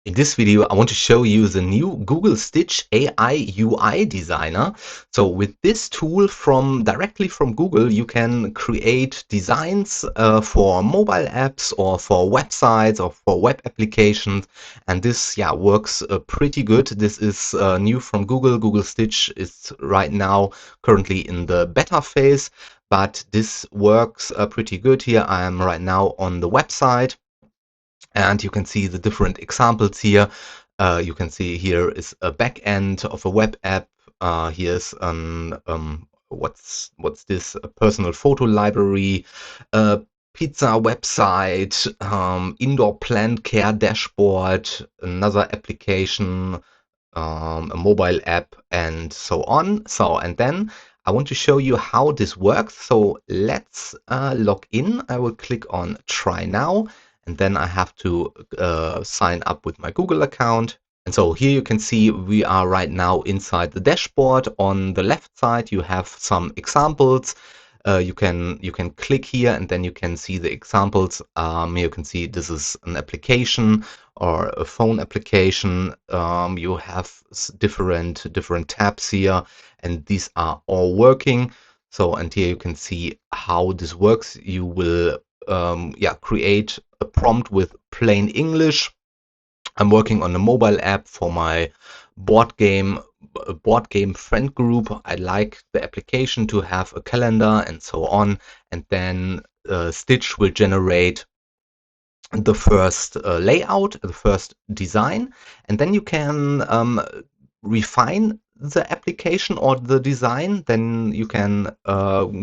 In this video, I want to show you the new Google Stitch AI UI designer. So with this tool directly from Google, you can create designs for mobile apps or for websites or for web applications. And this works pretty good. This is new from Google. Google Stitch is right now currently in the beta phase, but this works pretty good here. I am right now on the website. And you can see the different examples here. You can see here is a back end of a web app. Here's an what's this? A personal photo library, a pizza website, indoor plant care dashboard, another application, a mobile app, and so on. And then I want to show you how this works. So let's log in. I will click on Try Now. And then I have to sign up with my Google account. And so here you can see we are right now inside the dashboard. On the left side, you have some examples. You can click here and then you can see the examples. You can see this is an application or a phone application. You have different tabs here, and these are all working. So, and here you can see how this works. You will create a prompt with plain English. I'm working on a mobile app for my board game friend group. I like the application to have a calendar and so on. And then Stitch will generate the first layout, the first design, and then you can refine the application or the design. Then you can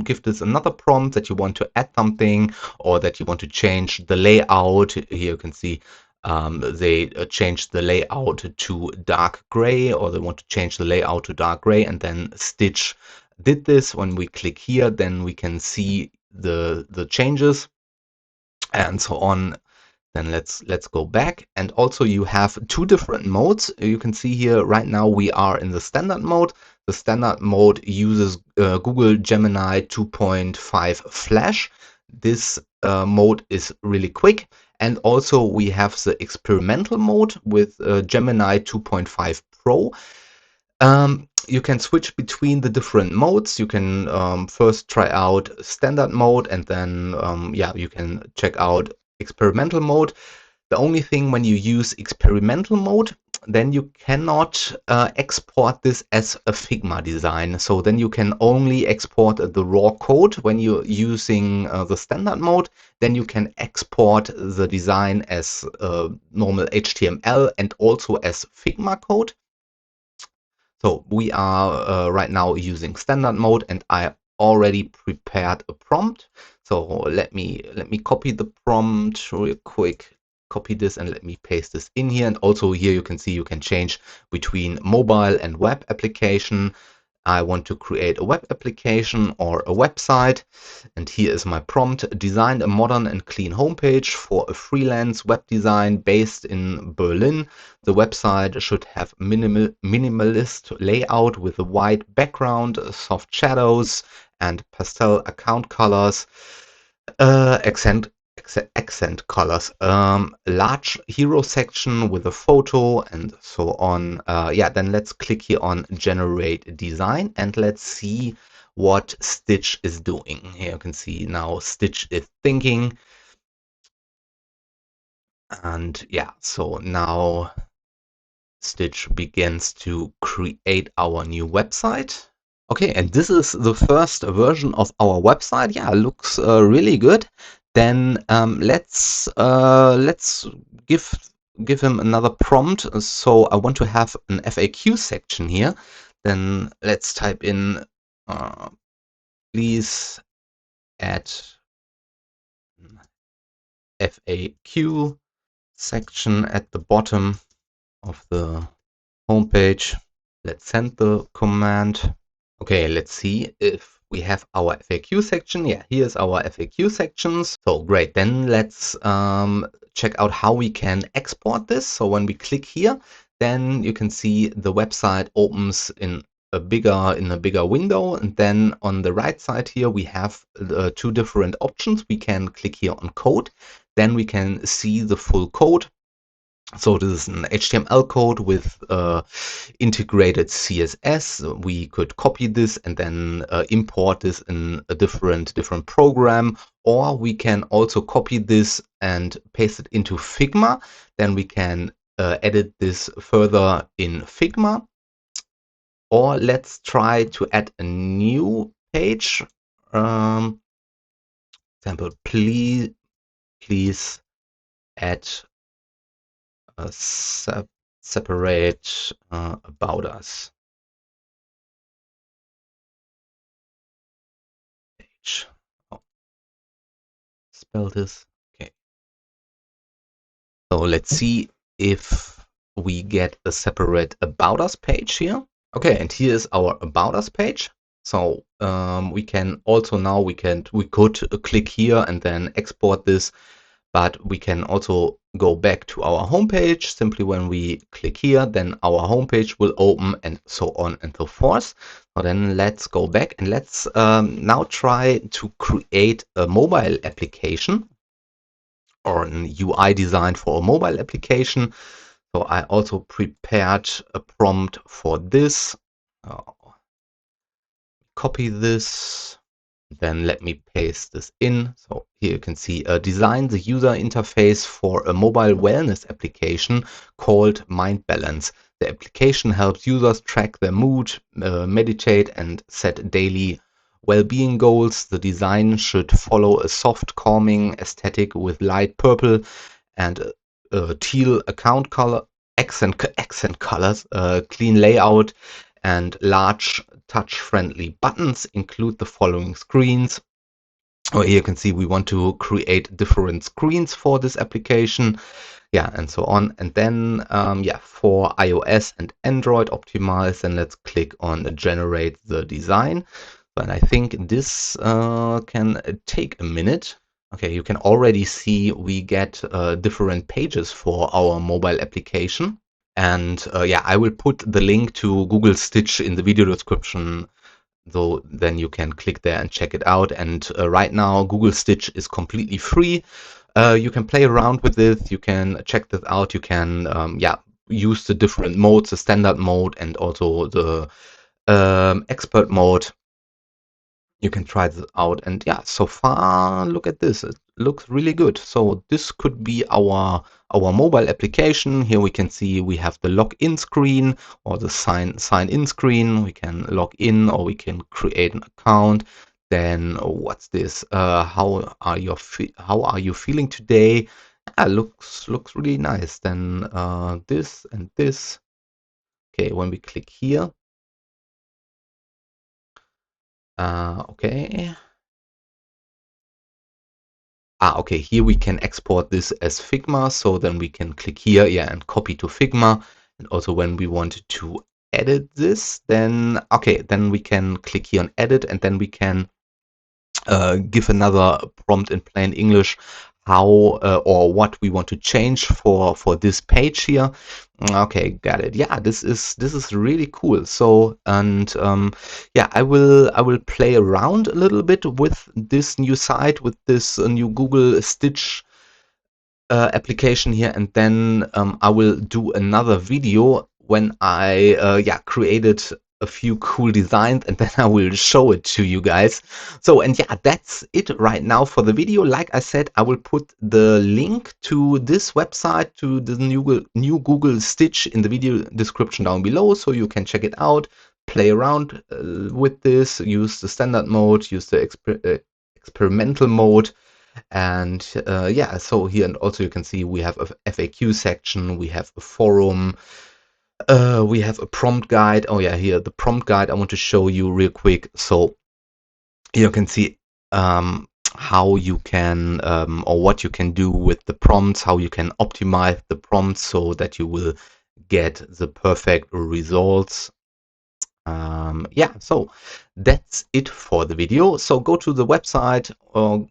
give this another prompt that you want to add something or that you want to change the layout. Here you can see they changed the layout to dark gray, or they want to change the layout to dark gray, and then Stitch did this. When we click here, then we can see the changes and so on. Then let's go back, and also you have two different modes. You can see here right now we are in the standard mode. The standard mode uses Google Gemini 2.5 Flash. This mode is really quick, and also we have the experimental mode with Gemini 2.5 Pro. You can switch between the different modes. You can first try out standard mode, and then you can check out experimental mode. The only thing, when you use experimental mode, then you cannot export this as a Figma design. So then you can only export the raw code. When you're using the standard mode, then you can export the design as normal HTML and also as Figma code. So we are right now using standard mode, and I already prepared a prompt. So let me copy the prompt real quick. Copy this and let me paste this in here. And also here you can see you can change between mobile and web application. I want to create a web application or a website. And here is my prompt: design a modern and clean homepage for a freelance web design based in Berlin. The website should have minimalist layout with a white background, soft shadows, and pastel account colors, accent colors, large hero section with a photo, and so on. Then let's click here on generate design, and let's see what Stitch is doing. Here you can see now Stitch is thinking. And so now Stitch begins to create our new website. Okay, and this is the first version of our website. Looks really good. Then let's give him another prompt. So I want to have an FAQ section here. Then let's type in please add FAQ section at the bottom of the homepage. Let's send the command. Okay, let's see if we have our FAQ section. Here's our FAQ sections. So great. Then let's check out how we can export this. So when we click here, then you can see the website opens in a bigger window. And then on the right side here, we have two different options. We can click here on code. Then we can see the full code. So this is an HTML code with integrated CSS. We could copy this and then import this in a different program, or we can also copy this and paste it into Figma. Then we can edit this further in Figma. Or let's try to add a new page. Example, please add a separate about us page. Oh, spell this. Okay. So let's see if we get a separate about us page here. Okay, and here is our about us page. So we can also now we could click here and then export this, but we can also go back to our homepage. Simply when we click here, then our homepage will open, and so on and so forth. So then let's go back and let's now try to create a mobile application or an UI design for a mobile application. So I also prepared a prompt for this. Copy this, then let me paste this in. So here you can see design the user interface for a mobile wellness application called Mind Balance. The application helps users track their mood, meditate, and set daily well-being goals. The design should follow a soft, calming aesthetic with light purple and teal accent colors, clean layout, and large touch-friendly buttons. Include the following screens. Oh, here you can see we want to create different screens for this application. Yeah, and so on. And then, yeah, for iOS and Android optimize, and let's click on generate the design. But I think this can take a minute. Okay, you can already see we get different pages for our mobile application. And yeah, I will put the link to Google Stitch in the video description, so then you can click there and check it out. And right now, Google Stitch is completely free. You can play around with this. You can check this out. You can, yeah, use the different modes, the standard mode and also the expert mode. You can try this out, and yeah, so far look at this, it looks really good. So this could be our mobile application. Here we can see we have the login screen or the sign in screen. We can log in or we can create an account. Then what's this, how are you feeling today? Looks really nice. Then this and this. Okay, when we click here, okay. Okay, here we can export this as Figma, so then we can click here, yeah, and copy to Figma. And also when we want to edit this, then, okay, then we can click here on edit, and then we can give another prompt in plain English how or what we want to change for this page here. Okay, got it. Yeah, this is really cool. So, and yeah, I will play around a little bit with this new site, with this new Google Stitch application here, and then I will do another video when I yeah, created a few cool designs, and then I will show it to you guys. So, and yeah, that's it right now for the video. Like I said, I will put the link to this website, to the new Google Stitch, in the video description down below, so you can check it out, play around with this, use the standard mode, use the experimental mode. And yeah, so here, and also you can see we have a FAQ section, we have a forum, we have a prompt guide. Oh yeah, here the prompt guide I want to show you real quick. So you can see how you can or what you can do with the prompts, how you can optimize the prompts so that you will get the perfect results. Yeah, so that's it for the video. So go to the website or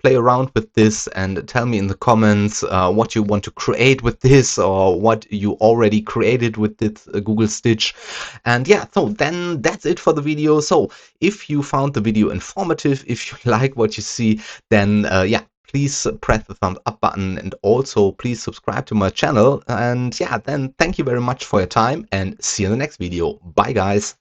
play around with this and tell me in the comments what you want to create with this, or what you already created with this Google Stitch. And yeah, so then that's it for the video. So if you found the video informative, if you like what you see, then yeah, please press the thumbs up button, and also please subscribe to my channel. And yeah, then thank you very much for your time, and see you in the next video. Bye guys.